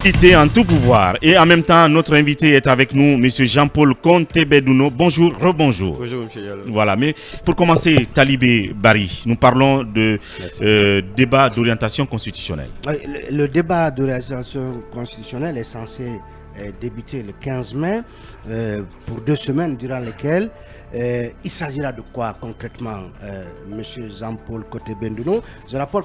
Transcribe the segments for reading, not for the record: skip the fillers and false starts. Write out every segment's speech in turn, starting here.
Invité en tout pouvoir. Et en même temps, notre invité est avec nous, M. Jean-Paul Contebedouno. Bonjour, rebonjour. Bonjour, M. Diallo. Voilà, mais pour commencer, Talibé Bari, nous parlons de débat d'orientation constitutionnelle. Le débat d'orientation constitutionnelle est censé débuter le 15 mai pour 2 semaines durant lesquelles il s'agira de quoi concrètement, M. Jean-Paul Contebedouno? Je rappelle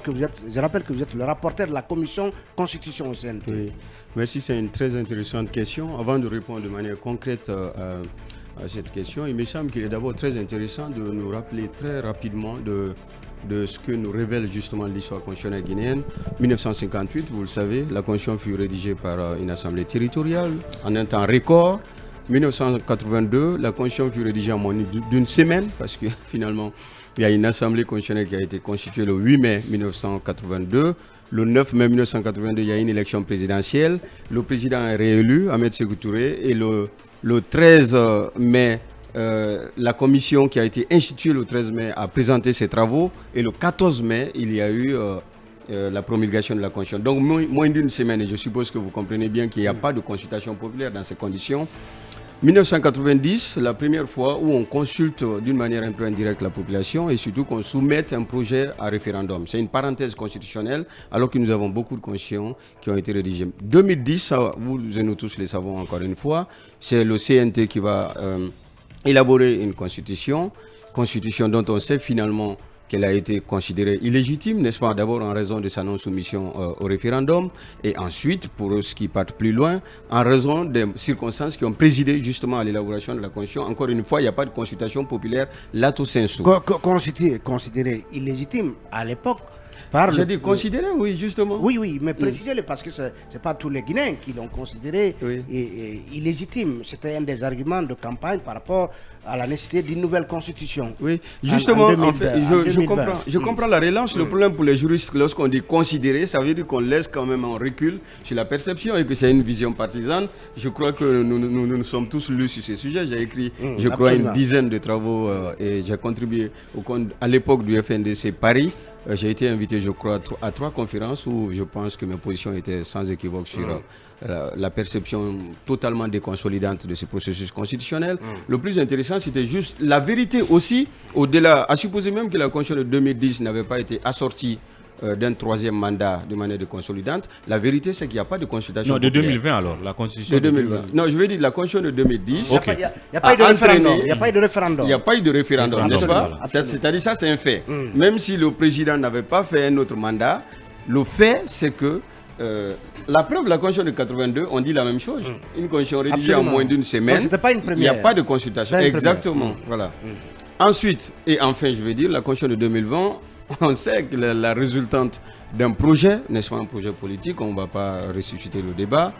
que vous êtes le rapporteur de la commission constitution au CNT. Oui. Merci, c'est une très intéressante question. Avant de répondre de manière concrète à cette question, il me semble qu'il est d'abord très intéressant de nous rappeler très rapidement de ce que nous révèle justement l'histoire constitutionnelle guinéenne. 1958, vous le savez, la constitution fut rédigée par une assemblée territoriale en un temps record. 1982, la constitution fut rédigée en moins d'une semaine parce que finalement, il y a une assemblée constitutionnelle qui a été constituée le 8 mai 1982. Le 9 mai 1982, il y a une élection présidentielle. Le président est réélu, Ahmed Sékou Touré, et le 13 mai, la commission qui a été instituée le 13 mai a présenté ses travaux, et le 14 mai, il y a eu la promulgation de la Constitution. Donc moins d'une semaine, et je suppose que vous comprenez bien qu'il n'y a pas de consultation populaire dans ces conditions. 1990, la première fois où on consulte d'une manière un peu indirecte la population et surtout qu'on soumette un projet à référendum. C'est une parenthèse constitutionnelle alors que nous avons beaucoup de constitutions qui ont été rédigées. 2010, vous et nous tous le savons encore une fois, c'est le CNT qui va élaborer une constitution dont on sait finalement qu'elle a été considérée illégitime, n'est-ce pas, d'abord en raison de sa non-soumission au référendum, et ensuite, pour ce qui part plus loin, en raison des circonstances qui ont présidé justement à l'élaboration de la Constitution. Encore une fois, il n'y a pas de consultation populaire là tout sensu. Considéré illégitime à l'époque. J'ai dit considéré, oui, justement. Oui, mais précisez-le parce que ce n'est pas tous les Guinéens qui l'ont considéré illégitime. C'était un des arguments de campagne par rapport à la nécessité d'une nouvelle constitution. Oui, justement, en fait, je comprends la relance. Le problème pour les juristes, lorsqu'on dit considérer, ça veut dire qu'on laisse quand même un recul sur la perception et que c'est une vision partisane. Je crois que nous sommes tous lus sur ces sujets. J'ai écrit, je crois, une dizaine de travaux et j'ai contribué à l'époque du FNDC Paris. J'ai été invité, je crois, à 3 conférences où je pense que mes positions étaient sans équivoque sur la perception totalement déconsolidante de ce processus constitutionnel. Le plus intéressant, c'était juste la vérité aussi, au-delà, à supposer même que la Constitution de 2010 n'avait pas été assortie d'un 3e mandat de manière déconsolidante. La vérité, c'est qu'il n'y a pas de consultation. Non, de 2020 alors, la Constitution de 2020. Non, je veux dire la Constitution de 2010. Il n'y a pas eu de référendum. Il n'y a pas eu de référendum. Il n'y a pas eu de référendum, n'est-ce pas? C'est-à-dire ça, c'est un fait. Même si le président n'avait pas fait un autre mandat, le fait, c'est que la preuve, la Constitution de 82, on dit la même chose. Une Constitution rédigée en moins d'une semaine. C'était pas une première. Il n'y a pas de consultation. Exactement. Voilà. Ensuite, et enfin, je veux dire, la Constitution de 2020, on sait que la résultante d'un projet, n'est-ce pas, un projet politique, on ne va pas ressusciter le débat,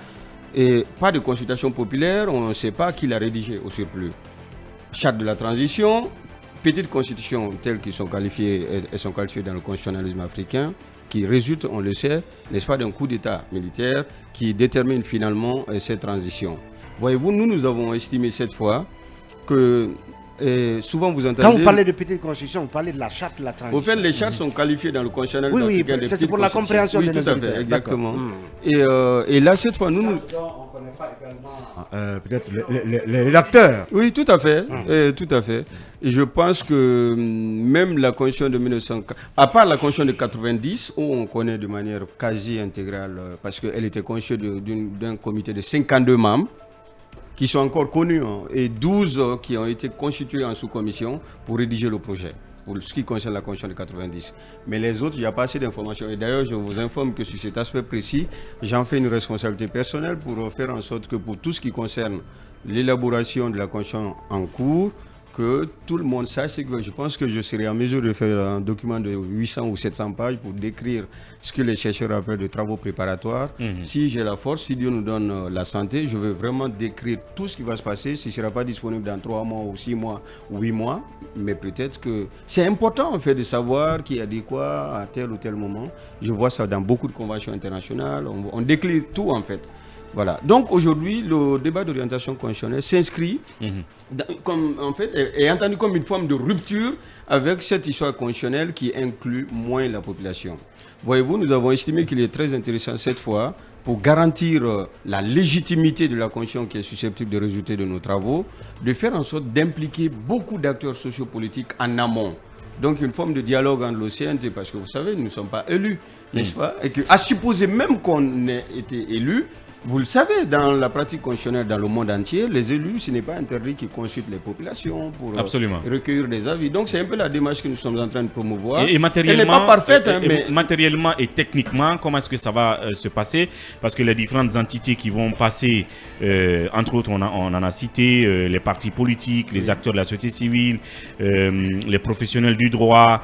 et pas de consultation populaire, on ne sait pas qui l'a rédigé au surplus. Charte de la transition, petite constitution telles qu'elles sont qualifiées dans le constitutionnalisme africain, qui résulte, on le sait, n'est-ce pas, d'un coup d'État militaire qui détermine finalement cette transition. Voyez-vous, nous avons estimé cette fois que et souvent vous entendez... Quand vous parlez de petite constitution, vous parlez de la charte de la transition. Au fait, les chartes sont qualifiées dans le constitutionnel. Oui, c'est pour la compréhension de nos tout à fait, exactement. Et là, cette fois, nous... On ne connaît pas également... peut-être les rédacteurs. Oui, tout à fait. Tout à fait. Et je pense que même la constitution de 1940, à part la constitution de 90, où on connaît de manière quasi intégrale, parce qu'elle était constituée d'un comité de 52 membres, qui sont encore connus, et 12 qui ont été constitués en sous-commission pour rédiger le projet, pour ce qui concerne la Constitution de 90. Mais les autres, il n'y a pas assez d'informations. Et d'ailleurs, je vous informe que sur cet aspect précis, j'en fais une responsabilité personnelle pour faire en sorte que pour tout ce qui concerne l'élaboration de la Constitution en cours, que tout le monde sache, que je pense que je serai en mesure de faire un document de 800 ou 700 pages pour décrire ce que les chercheurs appellent de travaux préparatoires. Si j'ai la force, si Dieu nous donne la santé, je veux vraiment décrire tout ce qui va se passer. Ce ne sera pas disponible dans 3 mois ou 6 mois ou 8 mois, mais peut-être que c'est important en fait de savoir qui a dit quoi à tel ou tel moment. Je vois ça dans beaucoup de conventions internationales. On décline tout en fait. Voilà. Donc aujourd'hui, le débat d'orientation constitutionnelle s'inscrit est entendu comme une forme de rupture avec cette histoire constitutionnelle qui inclut moins la population. Voyez-vous, nous avons estimé qu'il est très intéressant cette fois pour garantir la légitimité de la Constitution qui est susceptible de résulter de nos travaux, de faire en sorte d'impliquer beaucoup d'acteurs sociopolitiques en amont. Donc une forme de dialogue entre l'OCNT, parce que vous savez, nous ne sommes pas élus, n'est-ce pas? Et à supposer même qu'on ait été élus, vous le savez, dans la pratique constitutionnelle dans le monde entier, les élus, ce n'est pas interdit qu'ils consultent les populations pour recueillir des avis. Donc c'est un peu la démarche que nous sommes en train de promouvoir. Et matériellement, elle n'est pas parfaite, mais matériellement et techniquement, comment est-ce que ça va se passer? Parce que les différentes entités qui vont passer, entre autres, on en a cité les partis politiques, les acteurs de la société civile, les professionnels du droit,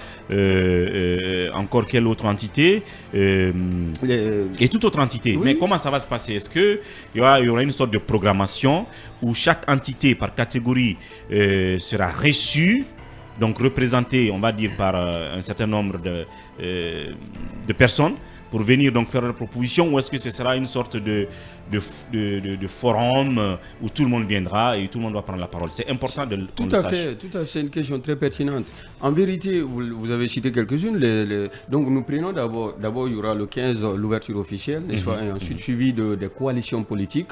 encore quelle autre entité et toute autre entité. Oui. Mais comment ça va se passer? Est-ce qu'il y aura une sorte de programmation où chaque entité par catégorie sera reçue, donc représentée, on va dire, par un certain nombre de personnes pour venir donc faire leur proposition, ou est-ce que ce sera une sorte de forum où tout le monde viendra et tout le monde va prendre la parole? C'est important de tout à fait, c'est une question très pertinente. En vérité, vous avez cité quelques-unes. Donc nous prenons d'abord, il y aura le 15 l'ouverture officielle, n'est-ce pas, et ensuite suivi des coalitions politiques.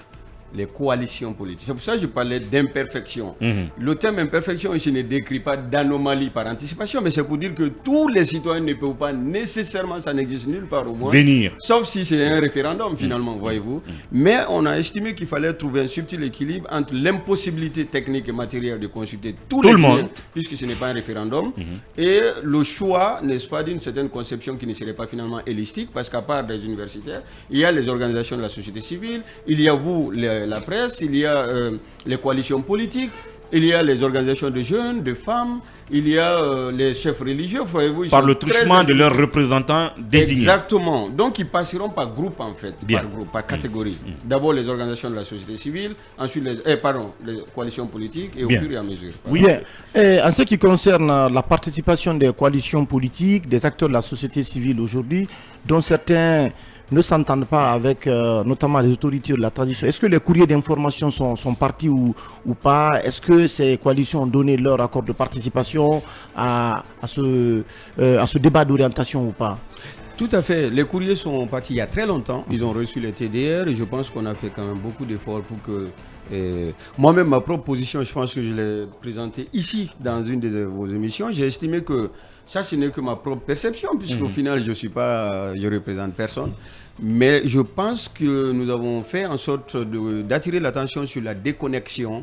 Les coalitions politiques. C'est pour ça que je parlais d'imperfection. Le terme imperfection ici ne décrit pas d'anomalie par anticipation, mais c'est pour dire que tous les citoyens ne peuvent pas nécessairement, ça n'existe nulle part au moins, venir. Sauf si c'est un référendum finalement, voyez-vous. Mais on a estimé qu'il fallait trouver un subtil équilibre entre l'impossibilité technique et matérielle de consulter tout le monde, puisque ce n'est pas un référendum, et le choix, n'est-ce pas, d'une certaine conception qui ne serait pas finalement élastique, parce qu'à part des universitaires, il y a les organisations de la société civile, il y a vous, la presse, il y a les coalitions politiques, il y a les organisations de jeunes, de femmes, il y a les chefs religieux, voyez-vous. Par le truchement de leurs représentants désignés. Exactement. Donc ils passeront par groupe en fait, par catégorie. D'abord les organisations de la société civile, ensuite les coalitions politiques et au fur et à mesure. Oui. Et en ce qui concerne la participation des coalitions politiques, des acteurs de la société civile aujourd'hui, dont certains ne s'entendent pas avec notamment les autorités de la transition. Est-ce que les courriers d'information sont partis ou pas? Est-ce que ces coalitions ont donné leur accord de participation à ce débat d'orientation ou pas? Tout à fait. Les courriers sont partis il y a très longtemps. Ils ont reçu les TDR et je pense qu'on a fait quand même beaucoup d'efforts pour que... moi-même, ma propre position, je pense que je l'ai présentée ici dans une de vos émissions. J'ai estimé que ça, ce n'est que ma propre perception, puisqu'au final, je représente personne. Mais je pense que nous avons fait en sorte d'attirer l'attention sur la déconnexion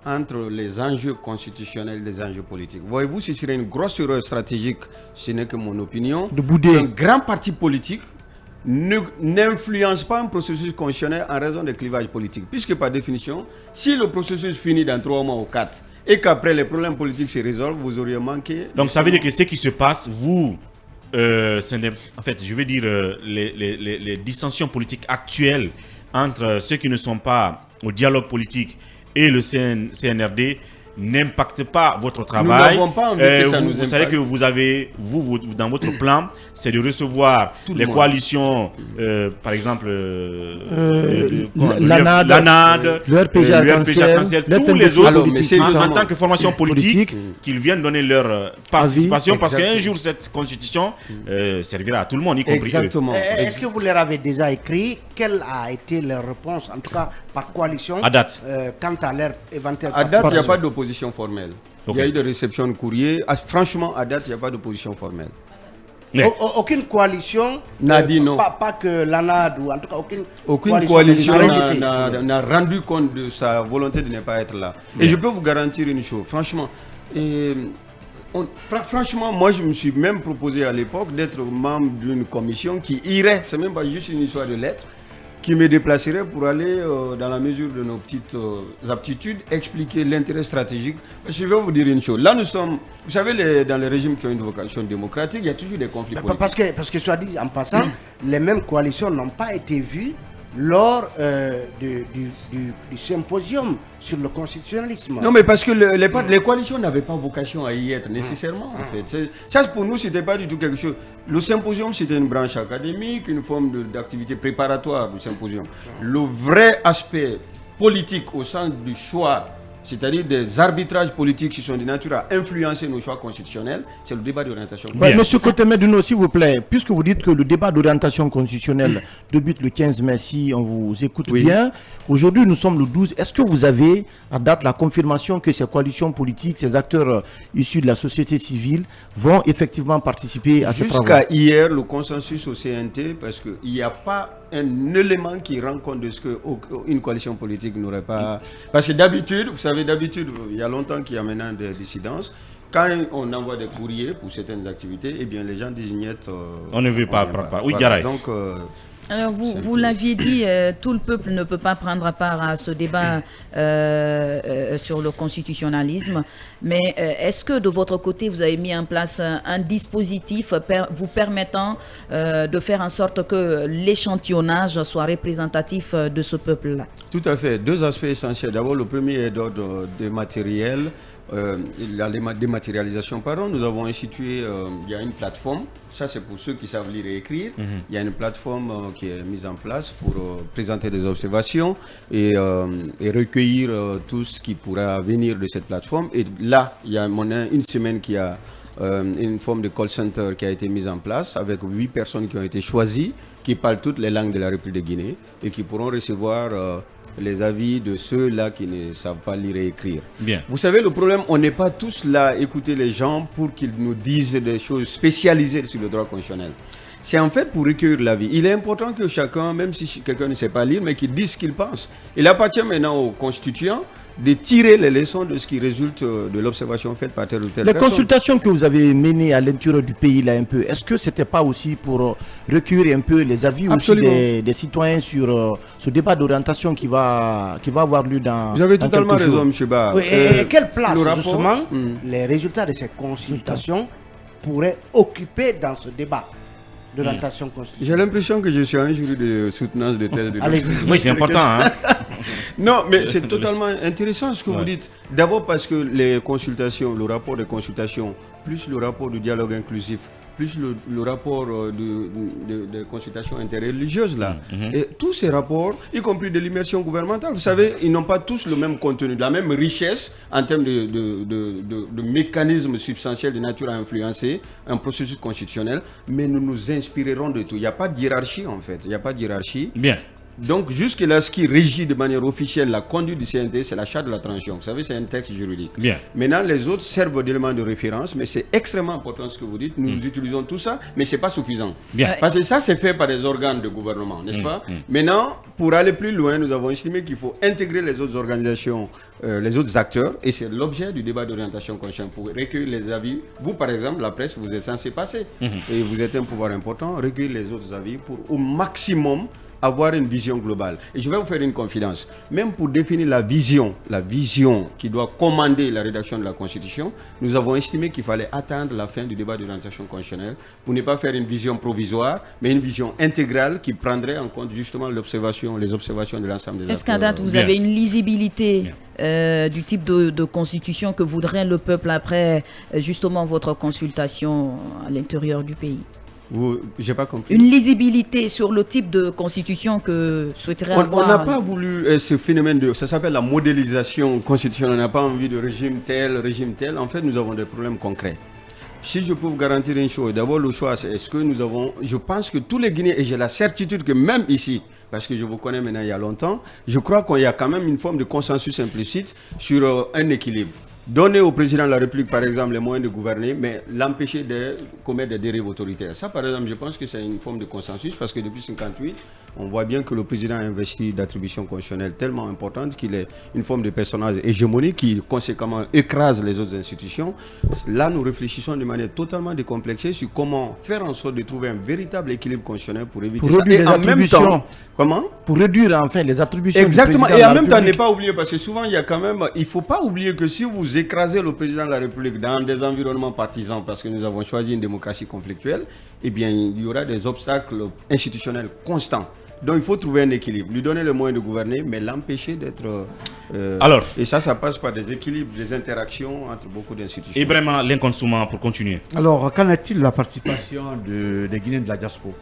entre les enjeux constitutionnels et les enjeux politiques. Voyez-vous, ce serait une grosse erreur stratégique, ce n'est que mon opinion, de bouder. Un grand parti politique n'influence pas un processus constitutionnel en raison des clivages politiques. Puisque par définition, si le processus finit dans 3 mois ou 4, et qu'après les problèmes politiques se résolvent, vous auriez manqué... Donc ça veut dire que ce qui se passe, en fait, je veux dire, les dissensions politiques actuelles entre ceux qui ne sont pas au dialogue politique et le CNRD n'impacte pas votre travail. Nous n'avons pas envie que ça nous impacte. Vous savez que vous avez, dans votre plan, c'est de recevoir les coalitions, par exemple, l'ANAD, le RPG Arc-en-Ciel, tous les autres, en tant que formation politique, qu'ils viennent donner leur participation, parce qu'un jour, cette constitution servira à tout le monde, y compris exactement. Est-ce que vous leur avez déjà écrit? Quelle a été leur réponse, en tout cas par coalition, à date, quant à leur éventuelle participation? À date, il n'y a pas d'opposition formelle. Il y a eu des réceptions de courrier. Franchement, à date, il n'y a pas d'opposition formelle. Aucune coalition n'a dit non. Pas que l'ANAD ou en tout cas aucune coalition n'a rendu compte de sa volonté de ne pas être là. Et je peux vous garantir une chose, franchement. Franchement, moi je me suis même proposé à l'époque d'être membre d'une commission qui irait, c'est même pas juste une histoire de lettres, qui me déplacerait pour aller, dans la mesure de nos petites aptitudes, expliquer l'intérêt stratégique. Je vais vous dire une chose. Là, nous sommes, vous savez, dans les régimes qui ont une vocation démocratique, il y a toujours des conflits politiques. Parce que soit dit en passant, les mêmes coalitions n'ont pas été vues lors du symposium sur le constitutionnalisme. Non, mais parce que les coalitions n'avaient pas vocation à y être nécessairement, en fait. Ça, pour nous, c'était pas du tout quelque chose. Le symposium, c'était une branche académique, une forme d'activité préparatoire du symposium. Le vrai aspect politique au sens du choix c'est-à-dire des arbitrages politiques qui sont de nature à influencer nos choix constitutionnels, c'est le débat d'orientation. Ouais, Monsieur Kotemeduno, s'il vous plaît, puisque vous dites que le débat d'orientation constitutionnelle débute le 15 mai, si on vous écoute bien, aujourd'hui nous sommes le 12, est-ce que vous avez à date la confirmation que ces coalitions politiques, ces acteurs issus de la société civile vont effectivement participer à ces travaux? Jusqu'à hier, le consensus au CNT, parce qu'il n'y a pas un élément qui rend compte de ce qu'une coalition politique n'aurait pas... Parce que d'habitude, vous savez, il y a longtemps qu'il y a maintenant des dissidences. Quand on envoie des courriers pour certaines activités, eh bien les gens disent on ne veut pas prendre part. Oui, Garay. Donc, alors vous l'aviez dit, tout le peuple ne peut pas prendre part à ce débat sur le constitutionnalisme, mais est-ce que de votre côté vous avez mis en place un dispositif vous permettant de faire en sorte que l'échantillonnage soit représentatif de ce peuple-là? Tout à fait. Deux aspects essentiels. D'abord, le premier est d'ordre dématériel. La dématérialisation, pardon, nous avons institué, il y a une plateforme, ça c'est pour ceux qui savent lire et écrire, il y a une plateforme qui est mise en place pour présenter des observations et recueillir tout ce qui pourra venir de cette plateforme. Et là, il y a une semaine qui a une forme de call center qui a été mise en place avec 8 personnes qui ont été choisies, qui parlent toutes les langues de la République de Guinée et qui pourront recevoir les avis de ceux-là qui ne savent pas lire et écrire. Bien. Vous savez, le problème, on n'est pas tous là à écouter les gens pour qu'ils nous disent des choses spécialisées sur le droit constitutionnel. C'est en fait pour recueillir l'avis. Il est important que chacun, même si quelqu'un ne sait pas lire, mais qu'il dise ce qu'il pense. Il appartient maintenant aux constituants de tirer les leçons de ce qui résulte de l'observation faite par telle ou telle personne. Les consultations que vous avez menées à l'intérieur du pays, là, un peu, est-ce que ce n'était pas aussi pour recueillir un peu les avis aussi des citoyens sur ce débat d'orientation qui va avoir lieu dans Vous avez dans totalement quelques jours? raison, M. Ba. Oui, et quelle place, le rapport, justement, les résultats de ces consultations pourraient occuper dans ce débat d'orientation constitutionnelle? J'ai l'impression que je suis un jury de soutenance de thèse de Allez, Oui, c'est important. Hein? Non, mais c'est totalement intéressant ce que vous dites. D'abord parce que les consultations, le rapport de consultation, plus le rapport du dialogue inclusif, plus le rapport de consultation interreligieuse là, et tous ces rapports, y compris de l'immersion gouvernementale, vous savez, ils n'ont pas tous le même contenu, la même richesse en termes de mécanismes substantiels de nature à influencer un processus constitutionnel, mais nous nous inspirerons de tout. Il n'y a pas de hiérarchie en fait, il n'y a pas de hiérarchie. Bien. Donc jusque-là, ce qui régit de manière officielle la conduite du CNT, c'est la charte de la transition. Vous savez, c'est un texte juridique. Bien. Maintenant, les autres servent d'éléments de référence, mais c'est extrêmement important ce que vous dites. Nous utilisons tout ça, mais ce n'est pas suffisant. Bien. Parce que ça, c'est fait par des organes de gouvernement, n'est-ce pas? Maintenant, pour aller plus loin, nous avons estimé qu'il faut intégrer les autres organisations, les autres acteurs, et c'est l'objet du débat d'orientation constitutionnelle, pour recueillir les avis. Vous, par exemple, la presse, vous êtes censé passer, et vous êtes un pouvoir important, recueillir les autres avis pour au maximum avoir une vision globale. Et je vais vous faire une confidence. Même pour définir la vision qui doit commander la rédaction de la Constitution, nous avons estimé qu'il fallait attendre la fin du débat d'orientation constitutionnelle pour ne pas faire une vision provisoire, mais une vision intégrale qui prendrait en compte justement les observations de l'ensemble des acteurs. Est-ce qu'à date, vous avez une lisibilité du type de constitution que voudrait le peuple après justement votre consultation à l'intérieur du pays? J'ai pas compris. Une lisibilité sur le type de constitution que souhaiterait avoir. On n'a pas voulu ce phénomène ça s'appelle la modélisation constitutionnelle. On n'a pas envie de régime tel. En fait, nous avons des problèmes concrets. Si je peux vous garantir une chose, d'abord le choix, c'est est-ce que nous avons, je pense que tous les Guinéens, et j'ai la certitude que même ici, parce que je vous connais maintenant il y a longtemps, je crois qu'il y a quand même une forme de consensus implicite sur un équilibre. Donner au président de la République, par exemple, les moyens de gouverner, mais l'empêcher de commettre des dérives autoritaires. Ça, par exemple, je pense que c'est une forme de consensus, parce que depuis 1958, on voit bien que le président a investi d'attributions constitutionnelles tellement importantes qu'il est une forme de personnage hégémonique qui, conséquemment, écrase les autres institutions. Là, nous réfléchissons de manière totalement décomplexée sur comment faire en sorte de trouver un véritable équilibre constitutionnel pour éviter ça. Et en même temps, comment? Pour réduire enfin les attributions. Exactement. Et en même temps, ne pas oublier, parce que souvent, il y a quand même, il ne faut pas oublier que si vous écraser le président de la République dans des environnements partisans, parce que nous avons choisi une démocratie conflictuelle, eh bien, il y aura des obstacles institutionnels constants. Donc, il faut trouver un équilibre, lui donner le moyen de gouverner, mais l'empêcher d'être... Alors, et ça passe par des équilibres, des interactions entre beaucoup d'institutions. Et vraiment, l'inconsumant, pour continuer. Alors, qu'en est-il de la participation des Guinéens de la diaspora?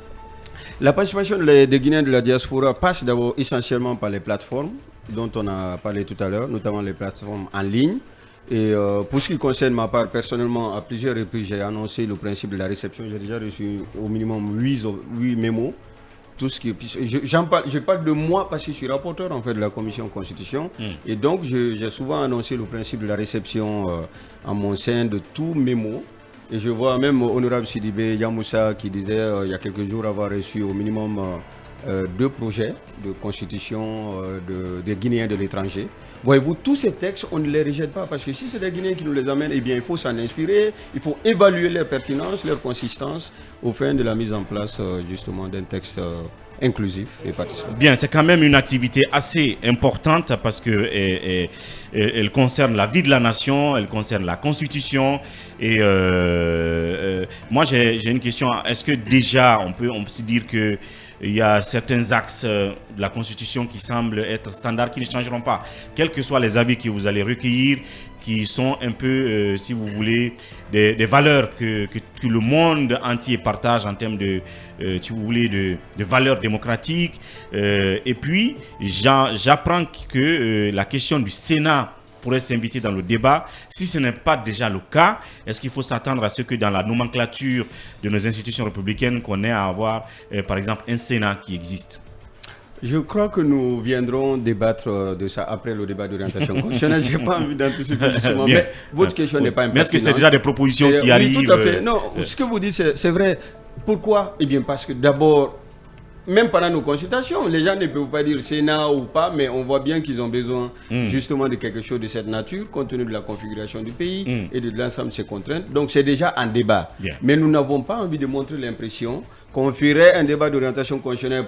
La participation des Guinéens de la diaspora passe d'abord essentiellement par les plateformes dont on a parlé tout à l'heure, notamment les plateformes en ligne. Et pour ce qui concerne ma part, personnellement, à plusieurs reprises, j'ai annoncé le principe de la réception. J'ai déjà reçu au minimum 8 mémos. Tout ce qui, je parle de moi parce que je suis rapporteur en fait de la commission constitution. Et donc, j'ai souvent annoncé le principe de la réception en mon sein de tout mémo. Et je vois même Honorable Sidibé Yamoussa qui disait il y a quelques jours avoir reçu au minimum 2 projets de constitution des Guinéens de l'étranger. Voyez-vous, tous ces textes, on ne les rejette pas parce que si c'est des Guinéens qui nous les amènent, eh bien, il faut s'en inspirer, il faut évaluer leur pertinence, leur consistance au fin de la mise en place justement d'un texte inclusif et participatif. Bien, c'est quand même une activité assez importante parce que elle concerne la vie de la nation, elle concerne la constitution. Et moi, j'ai une question. Est-ce que déjà, on peut se dire que il y a certains axes de la Constitution qui semblent être standards, qui ne changeront pas, quels que soient les avis que vous allez recueillir, qui sont un peu, si vous voulez, des valeurs que le monde entier partage en termes de, si vous voulez, de valeurs démocratiques. Et puis, j'apprends que la question du Sénat pourrait s'inviter dans le débat. Si ce n'est pas déjà le cas, est-ce qu'il faut s'attendre à ce que dans la nomenclature de nos institutions républicaines, qu'on ait à avoir, par exemple, un Sénat qui existe? Je crois que nous viendrons débattre de ça après le débat d'orientation constitutionnelle. Je n'ai pas envie d'anticiper justement, mais votre question n'est pas impertinente. Mais est-ce que c'est déjà des propositions qui arrivent? Oui, tout à fait. Non, ce que vous dites, c'est vrai. Pourquoi? Eh bien, parce que d'abord, même pendant nos consultations, les gens ne peuvent pas dire Sénat ou pas, mais on voit bien qu'ils ont besoin justement de quelque chose de cette nature, compte tenu de la configuration du pays et de l'ensemble de ses contraintes. Donc c'est déjà en débat. Mais nous n'avons pas envie de montrer l'impression qu'on ferait un débat d'orientation constitutionnelle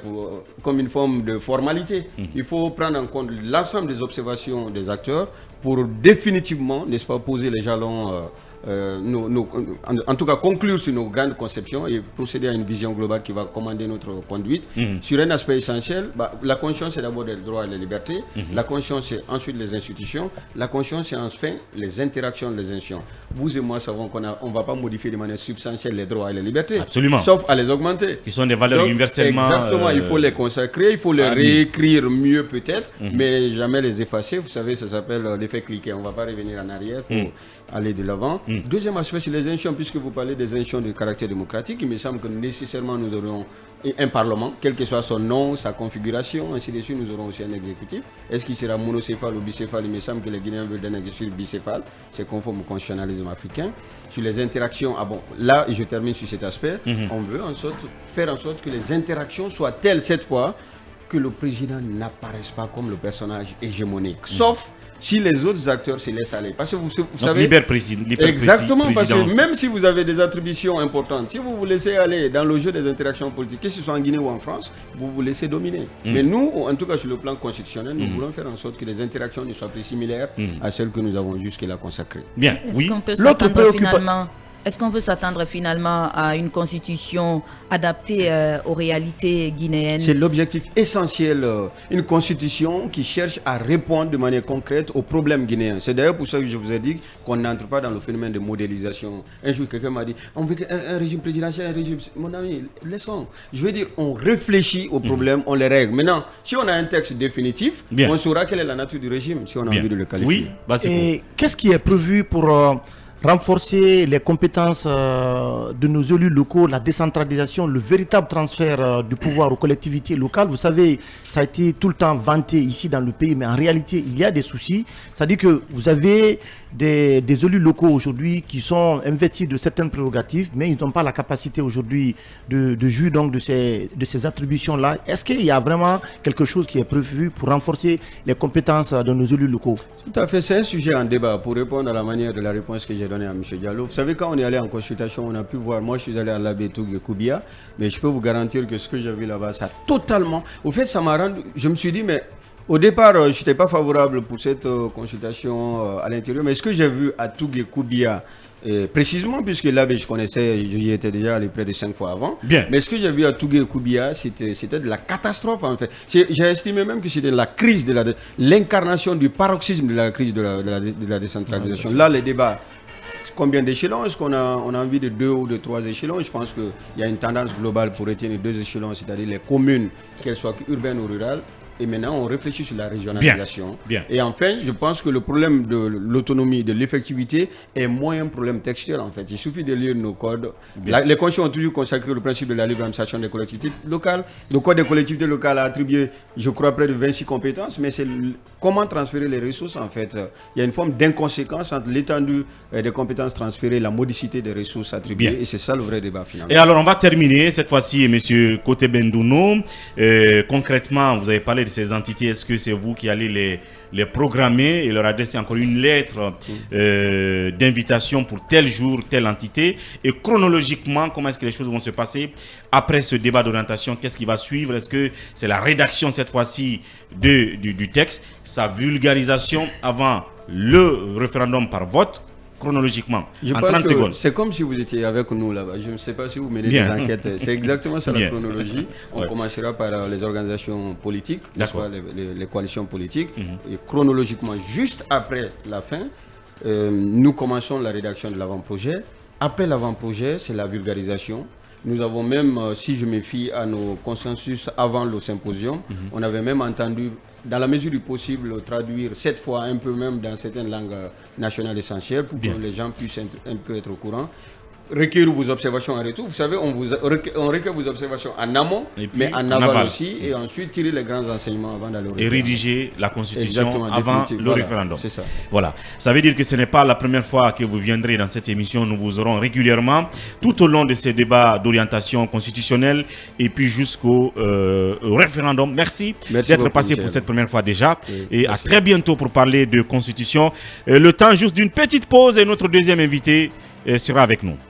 comme une forme de formalité. Il faut prendre en compte l'ensemble des observations des acteurs pour définitivement, n'est-ce pas, poser les jalons. En tout cas conclure sur nos grandes conceptions et procéder à une vision globale qui va commander notre conduite. Sur un aspect essentiel, la conscience c'est d'abord les droits et les libertés, la conscience c'est ensuite les institutions, la conscience c'est enfin les interactions des institutions. Vous et moi savons qu'on ne va pas modifier de manière substantielle les droits et les libertés. Absolument. Sauf à les augmenter. Qui sont des valeurs universellement... Exactement, il faut les consacrer, il faut les réécrire mieux peut-être, mais jamais les effacer. Vous savez, ça s'appelle l'effet cliquet. On ne va pas revenir en arrière, il faut aller de l'avant. Deuxième aspect, c'est les institutions, puisque vous parlez des institutions de caractère démocratique. Il me semble que nécessairement nous aurons un Parlement, quel que soit son nom, sa configuration, ainsi de suite. Nous aurons aussi un exécutif. Est-ce qu'il sera monocéphale ou bicéphale? Il me semble que les Guinéens veulent un exécutif bicéphale. C'est conforme au constitutionnalisme africain. Sur les interactions, là, je termine sur cet aspect. On veut faire en sorte que les interactions soient telles cette fois que le président n'apparaisse pas comme le personnage hégémonique. Sauf si les autres acteurs se laissent aller. Parce que vous savez... Exactement, parce que même si vous avez des attributions importantes, si vous vous laissez aller dans le jeu des interactions politiques, que ce soit en Guinée ou en France, vous vous laissez dominer. Mais nous, en tout cas sur le plan constitutionnel, nous voulons faire en sorte que les interactions ne soient plus similaires à celles que nous avons jusque-là consacrées. Bien, oui. Est-ce qu'on peut s'attendre finalement à une constitution adaptée aux réalités guinéennes? C'est l'objectif essentiel, une constitution qui cherche à répondre de manière concrète aux problèmes guinéens. C'est d'ailleurs pour ça que je vous ai dit qu'on n'entre pas dans le phénomène de modélisation. Un jour, quelqu'un m'a dit, on veut un régime présidentiel, un régime... Mon ami, laissons. Je veux dire, on réfléchit aux problèmes, on les règle. Maintenant, si on a un texte définitif, on saura quelle est la nature du régime, si on a envie de le qualifier. Oui, et qu'est-ce qui est prévu pour... renforcer les compétences de nos élus locaux, la décentralisation, le véritable transfert du pouvoir aux collectivités locales? Vous savez, ça a été tout le temps vanté ici dans le pays, mais en réalité, il y a des soucis. C'est-à-dire que vous avez des élus locaux aujourd'hui qui sont investis de certaines prérogatives, mais ils n'ont pas la capacité aujourd'hui de jouir donc de ces attributions-là. Est-ce qu'il y a vraiment quelque chose qui est prévu pour renforcer les compétences de nos élus locaux? Tout à fait, c'est un sujet en débat pour répondre à la manière de la réponse que j'ai donnée à M. Diallo. Vous savez, quand on est allé en consultation, on a pu voir, moi je suis allé à l'abbé Tougé Koubia, mais je peux vous garantir que ce que j'ai vu là-bas, ça totalement... Au fait, ça m'a rendu... Je me suis dit, mais au départ, je n'étais pas favorable pour cette consultation à l'intérieur, mais ce que j'ai vu à Tougé Koubia, précisément, puisque l'abbé, je connaissais, j'y étais déjà allé près de 5 fois avant. Bien. Mais ce que j'ai vu à Tougé Koubia, c'était de la catastrophe en fait. J'ai estimé même que c'était la crise de l'incarnation du paroxysme de la crise de la décentralisation. Là, les débats combien d'échelons? Est-ce qu'on a envie de 2 ou de 3 échelons? Je pense qu'il y a une tendance globale pour retenir 2 échelons, c'est-à-dire les communes, qu'elles soient urbaines ou rurales. Et maintenant, on réfléchit sur la régionalisation. Bien. Et enfin, je pense que le problème de l'autonomie, de l'effectivité est moins un problème textuel en fait. Il suffit de lire nos codes. Les constitutions ont toujours consacré le principe de la libre administration des collectivités locales. Le code des collectivités locales a attribué, je crois, près de 26 compétences, mais c'est comment transférer les ressources en fait. Il y a une forme d'inconséquence entre l'étendue des compétences transférées et la modicité des ressources attribuées. Bien. Et c'est ça le vrai débat finalement. Et alors, on va terminer cette fois-ci, M. Koté Bendouno. Concrètement, vous avez parlé de ces entités. Est-ce que c'est vous qui allez les programmer et leur adresser encore une lettre d'invitation pour tel jour, telle entité? Et chronologiquement, comment est-ce que les choses vont se passer après ce débat d'orientation? Qu'est-ce qui va suivre? Est-ce que c'est la rédaction cette fois-ci du texte, sa vulgarisation avant le référendum par vote? Chronologiquement, je en pense 30 que secondes. C'est comme si vous étiez avec nous là-bas. Je ne sais pas si vous menez des enquêtes. C'est exactement ça la chronologie. On commencera par les organisations politiques, les coalitions politiques. Et chronologiquement, juste après la fin, nous commençons la rédaction de l'avant-projet. Après l'avant-projet, c'est la vulgarisation. Nous avons même, si je me fie à nos consensus avant le symposium, on avait même entendu, dans la mesure du possible, traduire cette fois un peu même dans certaines langues nationales essentielles pour que les gens puissent un peu être au courant. Recueillir vos observations en retour. Vous savez, on recueille vos observations en amont, mais en aval aussi, et ensuite tirer les grands enseignements avant d'aller au référendum. Et rédiger la Constitution avant le référendum. C'est ça. Voilà. Ça veut dire que ce n'est pas la première fois que vous viendrez dans cette émission. Nous vous aurons régulièrement tout au long de ces débats d'orientation constitutionnelle et puis jusqu'au référendum. Merci d'être passé pour cette première fois déjà. Et à très bientôt pour parler de Constitution. Le temps juste d'une petite pause et notre deuxième invité sera avec nous.